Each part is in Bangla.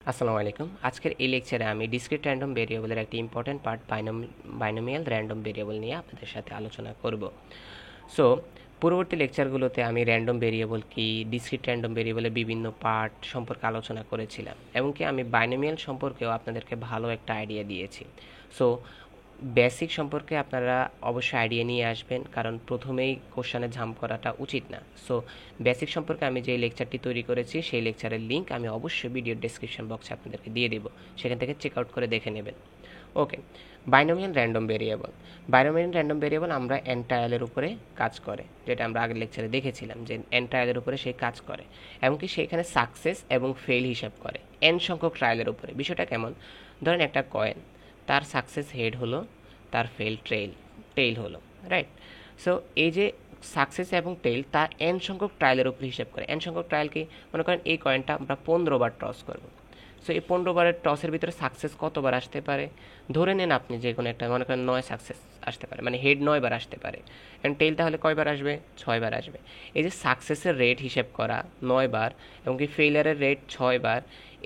আসসালামু আলাইকুম। আজকের এই লেকচারে আমি ডিসক্রিট র্যান্ডম ভেরিয়েবলের একটি important part binomial random variable নিয়ে আপনাদের সাথে আলোচনা করব। সো পূর্ববর্তী লেকচারগুলোতে আমি র্যান্ডম ভেরিয়েবল কি, ডিসক্রিট র্যান্ডম ভেরিয়েবলের বিভিন্ন পার্ট সম্পর্কে আলোচনা করেছিলাম এবং কি আমি বাইনোমিয়াল সম্পর্কেও আপনাদেরকে ভালো একটা আইডিয়া দিয়েছি। সো বেসিক সম্পর্কে আপনারা অবশ্যই আইডিয়া নিয়ে আসবেন, কারণ প্রথমেই কোশ্চেনে জাম্প করাটা উচিত না। সো বেসিক সম্পর্কে আমি যে লেকচারটি তৈরি করেছি সেই লেকচারের লিঙ্ক আমি অবশ্যই ভিডিওর ডেসক্রিপশন বক্সে আপনাদেরকে দিয়ে দেবো, সেখান থেকে চেক আউট করে দেখে নেবেন। Okay, binomial random variable. Binomial random variable আমরা এন ট্রায়ালের উপরে কাজ করে, যেটা আমরা আগের লেকচারে দেখেছিলাম যে এন ট্রায়ালের উপরে সেই কাজ করে, এমনকি সেখানে সাকসেস এবং ফেল হিসাব করে এন সংখ্যক ট্রায়ালের উপরে। বিষয়টা কেমন? ধরেন একটা কয়েন, তার সাকসেস হেড হলো, তার ফেল টেইল হলো, রাইট? সো এই যে সাকসেস এবং টেইল তা এন সংখ্যক ট্রায়ালের উপর হিসাব করে। এন সংখ্যক ট্রায়াল কি? মনে করেন এই কয়েনটা আমরা 15 বার টস করব। সো এই 15 বারের টসের ভিতরে সাকসেস কতবার আসতে পারে? ধরে নেন আপনি যে কোনো একটা, মনে করেন 9 সাকসেস আসতে পারে, মানে হেড 9 বার আসতে পারে, অ্যান্ড টেইল তাহলে কয়বার আসবে? 6 বার আসবে। এই যে সাকসেসের রেট হিসেব করা 9 বার এবং কি ফেইলারের রেট 6 বার,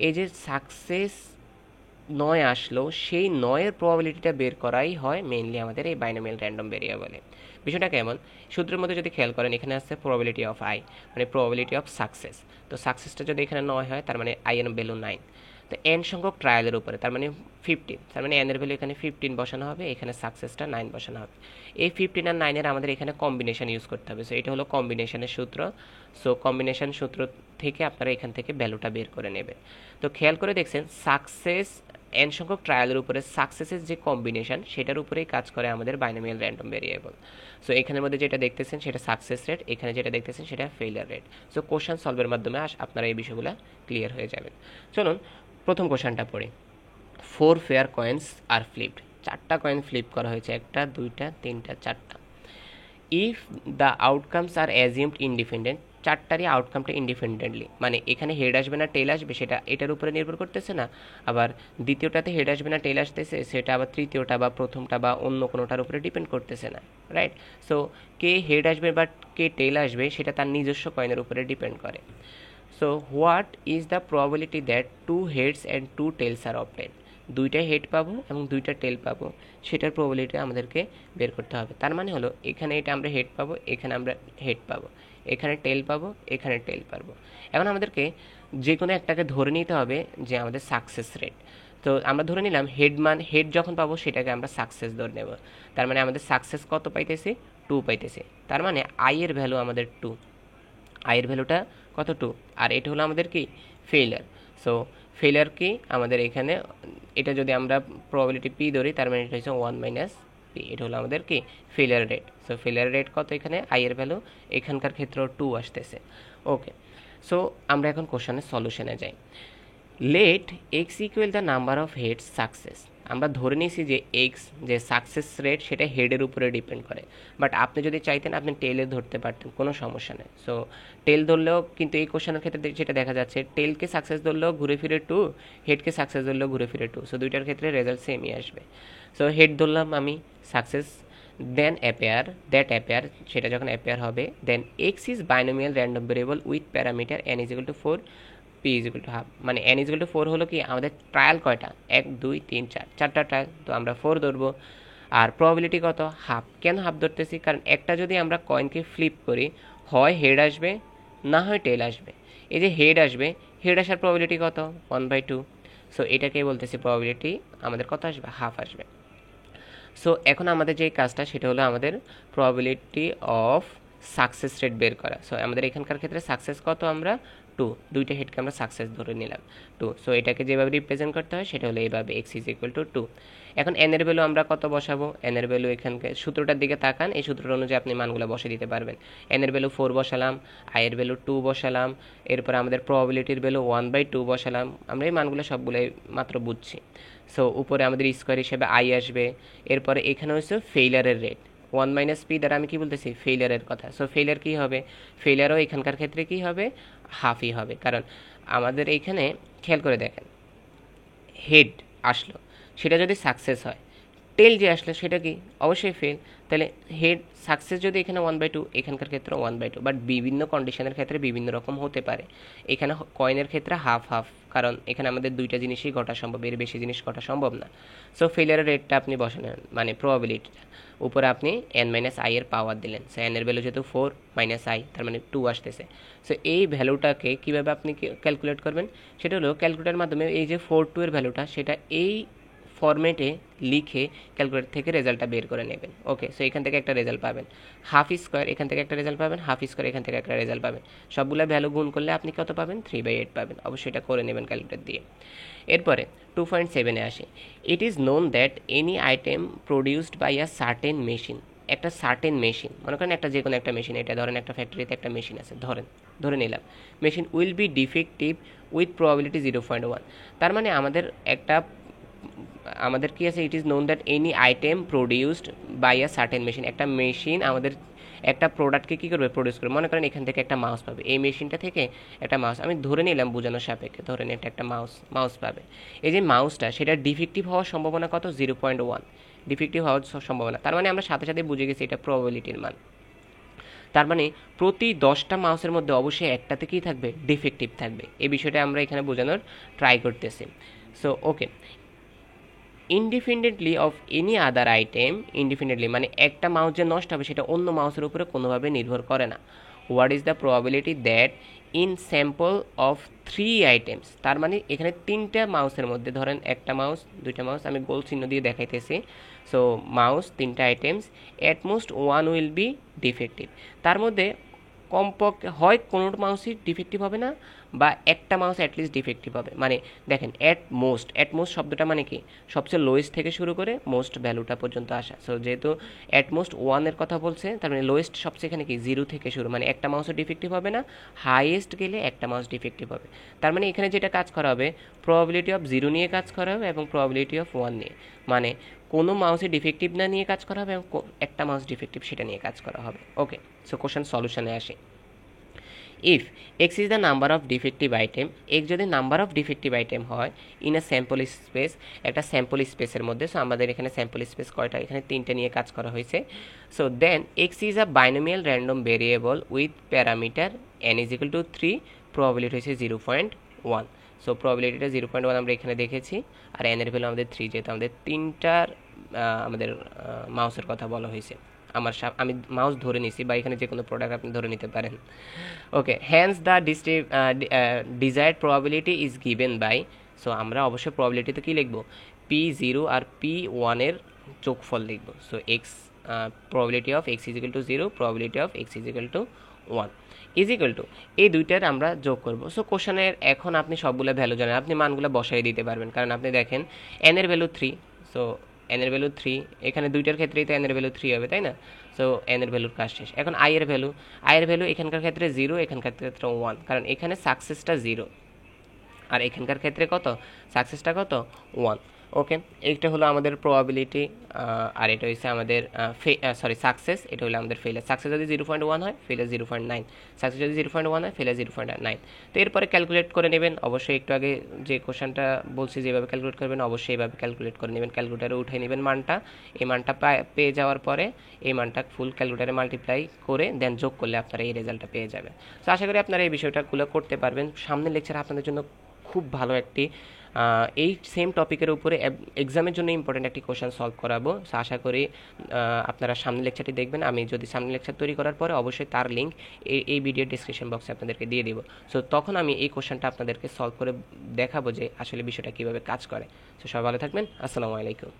এই যে সাকসেস 9 আসলো, সেই 9-এর প্রবাবিলিটিটা বের করাই হয় মেইনলি আমাদের এই বাইনোমিয়াল র্যান্ডম ভেরিয়েবলে। বিষয়টা কেমন? সূত্রের মধ্যে যদি খেয়াল করেন, এখানে আছে প্রবাবিলিটি অফ আই, মানে প্রবাবিলিটি অফ সাকসেস। তো সাকসেসটা যদি এখানে 9 হয়, তার মানে আই এর ভ্যালু 9। তো এন সংখ্যক ট্রায়ালের উপরে, তার মানে 15, তার মানে এন এর ভ্যালু এখানে 15 বসানো হবে, এখানে সাকসেসটা 9 বসানো হবে। এই 15 আর 9-এর আমাদের এখানে কম্বিনেশন ইউজ করতে হবে। সো এটা হলো কম্বিনেশনের সূত্র। সো কম্বিনেশন সূত্র থেকে আপনারা এখান থেকে ভ্যালুটা বের করে নেবেন। তো খেয়াল করে দেখছেন, সাকসেস এন সংখ্যক ট্রায়ালের উপরে সাকসেসের যে কম্বিনেশন, সেটার উপরেই কাজ করে আমাদের বাইনোমিয়াল র্যান্ডম ভেরিয়েবল। সো এখানের মধ্যে যেটা দেখতেছেন সেটা সাকসেস রেট, এখানে যেটা দেখতেছেন সেটা ফেইলিয়ার রেট। সো কোশ্চেন সলভের মাধ্যমে আপনারা এই বিষয়গুলো ক্লিয়ার হয়ে যাবেন। চলুন প্রথম কোশ্চেনটা পড়ি। 4 ফেয়ার কয়েন্স আর ফ্লিপড। 4টা কয়েন ফ্লিপ করা হয়েছে, 1টা 2টা 3টা 4টা। If the outcomes are assumed independent, 4টারই আউটকামটা ইন্ডিপেন্ডেন্টলি, মানে এখানে হেড আসবে না টেল আসবে সেটা এটার উপরে নির্ভর করতেছে না, আবার দ্বিতীয়টাতে হেড আসবে না টেল আসতেছে সেটা আবার তৃতীয়টা বা প্রথমটা বা অন্য কোনোটার উপরে ডিপেন্ড করতেছে না, রাইট? সো কে হেড আসবে বা কে টেল আসবে সেটা তার নিজস্ব কয়েনের উপরে ডিপেন্ড করে। So what is the probability that 2 heads and 2 tails are obtain? 2টা হেড পাবো এবং 2টা টেল পাবো, সেটার প্রবাবিলিটি আমাদেরকে বের করতে হবে। তার মানে হলো এখানে এটা আমরা হেড পাবো, এখানে আমরা হেড পাবো, এখানে টেল পাবো, এখানে টেল পাবো। এখন আমাদেরকে যে কোনো একটাকে ধরে নিতে হবে যে আমাদের সাকসেস রেট। তো আমরা ধরে নিলাম হেড যখন পাবো সেটাকে আমরা সাকসেস ধরে নেব। তার মানে আমাদের সাকসেস কত পাইতেছি? 2 পাইতেছি। তার মানে আই এর ভ্যালু আমাদের 2, আয়ের ভ্যালুটা কত? 2। আর এটা হলো আমাদের কি? ফেইলার। সো ফেইলার কি আমাদের এখানে, এটা যদি আমরা প্রবাবিলিটি পি ধরি, তার মানে এটা হচ্ছে 1 মাইনাস পি। এটা হলো আমাদের কি? Failure rate. So failure rate কত এখানে? আয়ের ভ্যালু, এখানকার ক্ষেত্রেও 2 আসতেছে। ওকে, সো আমরা এখন কোশ্চেনের সলিউশনে যাই। Let X equal the number of heads success. আমরা ধরে নিয়েছি যে এক্স যে সাকসেস রেট সেটা হেডের উপরে ডিপেন্ড করে, বাট আপনি যদি চাইতেন আপনি টেলে ধরতে পারতেন, কোনো সমস্যা নেই। সো টেল ধরলেও কিন্তু এই কোশ্চেনের ক্ষেত্রে যেটা দেখা যাচ্ছে, টেলকে সাকসেস ধরলেও ঘুরে ফিরে 2, হেডকে সাকসেস ধরলেও ঘুরে ফিরে 2। সো দুইটার ক্ষেত্রে রেজাল্ট সেমই আসবে। সো হেড ধরলাম আমি সাকসেস, দেন অ্যাপেয়ার সেটা যখন অ্যাপেয়ার হবে, then x is binomial random variable with parameter N is equal to 4, P is equal to half. মানে এন ইজ ইকুয়াল টু 4 হলো কি আমাদের ট্রায়াল কয়টা? 1 2 3 4, 4টা ট্রায়াল, তো আমরা 4 ধরবো। আর প্রবাবিলিটি কত? হাফ। কেন হাফ ধরতেছি? কারণ একটা যদি আমরা কয়েনকে ফ্লিপ করি, হয় হেড আসবে না হয় টেল আসবে। এই যে হেড আসবে, হেড আসার প্রবাবিলিটি কত? 1/2। সো এটাকে বলতেছি প্রবাবিলিটি আমাদের কত আসবে? হাফ আসবে। সো এখন আমাদের যে কাজটা সেটা হলো আমাদের প্রবাবিলিটি অফ সাকসেস রেট বের করা। সো আমাদের এখানকার ক্ষেত্রে সাকসেস কত? আমরা 2, 2টা হেডকে আমরা সাকসেস ধরে নিলাম 2। সো এটাকে যেভাবে রিপ্রেজেন্ট করতে হয় সেটা হলো এইভাবে, এক্স ইজ ইকুয়াল টু 2। এখন এন এর ভ্যালু আমরা কত বসাবো? এন এর ভ্যালু এখানকে সূত্রটার দিকে তাকান, এই সূত্রটা অনুযায়ী আপনি মানগুলো বসে দিতে পারবেন। এন এর ভ্যালু 4 বসালাম, আই এর ভ্যালু 2 বসালাম, এরপর আমাদের প্রবাবিলিটির ভ্যালু 1/2 বসালাম। আমরা এই মানগুলো সবগুলোই মাত্র বুঝছি। সো উপরে আমাদের স্কোয়ার হিসেবে আই আসবে। এরপরে এখানে হচ্ছে ফেইলারের রেট 1 মাইনাস পি দ্বারা আমি কি বলতেছি? ফেইলারের কথা। সো ফেইলার কী হবে? ফেইলারও এখানকার ক্ষেত্রে কী হবে? হাফই হবে। কারণ আমাদের এইখানে খেয়াল করে দেখেন, হেড আসলো, সেটা যদি সাকসেস হয়, টেল যে আসলে সেটা কি, অবশ্যই ফেল। তাহলে হেড সাকসেস যদি এখানে 1/2, এখানকার ক্ষেত্রে 1/2, বাট বিভিন্ন কন্ডিশনের ক্ষেত্রে বিভিন্ন রকম হতে পারে। এখানে কয়েনের ক্ষেত্রে হাফ হাফ, কারণ এখানে আমাদের দুইটা জিনিসই ঘটা সম্ভব, এর বেশি জিনিস ঘটা সম্ভব না। সো ফেলিয়ারের রেটটা আপনি বসান, মানে প্রবাবিলিটিটা উপরে আপনি n-i এর পাওয়ার দিলেন। সো n এর ভ্যালু যেহেতু 4 - i, তার মানে 2 আসতেছে। সো এই ভ্যালুটাকে কীভাবে আপনি ক্যালকুলেট করবেন, সেটা হলো ক্যালকুলেটারের মাধ্যমে এই যে 4 2 এর ভ্যালুটা সেটা এই ফরম্যাটে লিখে ক্যালকুলেটর থেকে রেজাল্টটা বের করে নেবেন। ওকে, সো এখান থেকে একটা রেজাল্ট পাবেন, হাফ স্কোয়ার এখান থেকে একটা রেজাল্ট পাবেন, হাফ স্কোয়ার এখান থেকে একটা রেজাল্ট পাবেন। সবগুলো ভ্যালু গুণ করলে আপনি কত পাবেন, 3/8 পাবেন। অবশ্যই এটা করে নেবেন ক্যালকুলেটর দিয়ে। এরপরে 2.7-এ আসে, it is known that any item produced by a certain machine. একটা সার্টেন মেশিন, মনে করেন একটা যে কোনো একটা মেশিন, এটা ধরেন একটা ফ্যাক্টরিতে একটা মেশিন আছে, ধরে নিলাম machine will be defective with probability 0.1। তার মানে আমাদের কি আছে, it is known that any item produced by a certain machine. একটা মেশিন আমাদের একটা প্রোডাক্টকে কী করবে, প্রডিউস করবে। মনে করেন এখান থেকে একটা মাউস পাবে, এই মেশিনটা থেকে একটা মাউস, আমি ধরে নিলাম বোঝানোর সাপেক্ষে, ধরে নিয়ে একটা মাউস পাবে। এই যে মাউসটা, সেটা ডিফেক্টিভ হওয়ার সম্ভাবনা কত, 0.1 ডিফেক্টিভ হওয়ার সম্ভাবনা। তার মানে আমরা সাথে সাথে বুঝে গেছি এটা প্রবাবিলিটির মান। তার মানে প্রতি 10টা মাউসের মধ্যে অবশ্যই একটাতে কী থাকবে, ডিফেক্টিভ থাকবে। এই বিষয়টা আমরা এখানে বোঝানোর ট্রাই করতেছি। So okay, independently of any other item, independently মানে একটা মাউস যে নষ্ট হবে সেটা অন্য মাউসের উপরে কোনোভাবে নির্ভর করে না। What is the probability that in sample of 3 items. তার মানে এখানে 3টা মাউসের মধ্যে, ধরেন একটা মাউস, 2টা মাউস, আমি গোল চিহ্ন দিয়ে দেখাইতেছি। সো মাউস 3টা items, at most 1 will be defective. তার মধ্যে কমপক্ষে হয় কোনো মাউসই ডিফেক্টিভ হবে না, বা একটা মাউস অ্যাটলিস্ট ডিফেক্টিভ হবে। মানে দেখেন, অ্যাট মোস্ট শব্দটা মানে কি, সবচেয়ে লোয়েস্ট থেকে শুরু করে মোস্ট ভ্যালুটা পর্যন্ত আসা। সো যেহেতু অ্যাট মোস্ট 1-এর কথা বলছে, তার মানে লোয়েস্ট সবচেয়ে এখানে কি 0 থেকে শুরু, মানে একটা মাউসও ডিফেক্টিভ হবে না, হাইয়েস্ট গেলে একটা মাউস ডিফেক্টিভ হবে। তার মানে এখানে যেটা কাজ করা হবে, প্রবাবিলিটি অফ 0 নিয়ে কাজ করা হবে এবং প্রবাবিলিটি অফ 1 নিয়ে, মানে কোনো মাউসে ডিফেক্টিভ না নিয়ে কাজ করা হবে এবং একটা মাউস ডিফেক্টিভ সেটা নিয়ে কাজ করা হবে। ওকে, সো কোশ্চেন সলিউশনে আসে। If x is the number of defective item, x যদি নাম্বার অফ ডিফেক্টিভ আইটেম হয় ইন আ স্যাম্পল স্পেস, একটা স্যাম্পল স্পেসের মধ্যে। সো আমাদের এখানে স্যাম্পল স্পেস কয়টা, এখানে 3টে নিয়ে কাজ করা হয়েছে। So then x is a binomial random variable with parameter n is equal to 3, probability হয়েছে 0.1। সো প্রবাবিলিটিটা 0.1 আমরা এখানে দেখেছি, আর n এর ভ্যালু আমাদের 3, যেহেতু আমাদের 3টার আমাদের মাউসের কথা বলা হয়েছে। আমি মাউস ধরে নিছি, বা এখানে যে কোনো প্রোডাক্ট আপনি ধরে নিতে পারেন। Okay, hence the desired probability is given by. So আমরা অবশ্যই প্রবাবিলিটিতে কী লিখবো, P0 আর P1-এর যোগফল লিখবো। So x, probability of x is equal two 0, probability of x is equal two 1 is equal two, এই দুইটার আমরা যোগ করবো। সো কোশ্চেনের এখন আপনি সবগুলো ভ্যালু জানেন, আপনি মানগুলো বসাই দিতে পারবেন, কারণ আপনি দেখেন n এর ভ্যালু 3। সো n এর ভ্যালু 3, এখানে দুইটার ক্ষেত্রেই তো n এর ভ্যালু 3 হবে, তাই না? সো n এর ভ্যালুর কাজ শেষ। এখন i এর ভ্যালু এখানকার ক্ষেত্রে 0, এখানকার ক্ষেত্রে 1, কারণ এখানে সাকসেসটা 0 আর এখানকার ক্ষেত্রে কত, সাকসেসটা কত, 1। ওকে, এইটা হলো আমাদের প্রবাবিলিটি, আর এটা হচ্ছে আমাদের সাকসেস, এটা হলো আমাদের ফেলিয়ার। সাকসেস যদি 0.1 হয়, ফেলিয়ার 0.9, সাকসেস যদি 0.1 হয়, ফেলিয়ার 0.9। তো এরপরে ক্যালকুলেট করে নেবেন। অবশ্যই একটু আগে যে কোশ্চেনটা বলছি যেভাবে ক্যালকুলেট করবেন, অবশ্যই এইভাবে ক্যালকুলেট করে নেবেন, ক্যালকুলেটারে উঠে নেবেন মানটা। এই মানটা পেয়ে যাওয়ার পরে এই মানটা ফুল ক্যালকুলেটারে মাল্টিপ্লাই করে দেন যোগ করলে আপনারা এই রেজাল্টটা পেয়ে যাবেন। তো আশা করি আপনারা এই বিষয়টাগুলো করতে পারবেন। সামনের লেকচার আপনাদের জন্য খুব ভালো একটি এই সেম টপিকের উপরে এক্সামের জন্য ইম্পর্টেন্ট একটি কোশ্চেন সলভ করাবো। সো আশা করি আপনারা সামনের লেকচারটি দেখবেন। আমি যদি সামনের লেকচার তৈরি করার পরে অবশ্যই তার লিঙ্ক এই ভিডিও ডিসক্রিপশন বক্সে আপনাদেরকে দিয়ে দিব। সো তখন আমি এই কোশ্চেনটা আপনাদেরকে সলভ করে দেখাবো যে আসলে বিষয়টা কীভাবে কাজ করে। সো সবাই ভালো থাকবেন, আসসালামু আলাইকুম।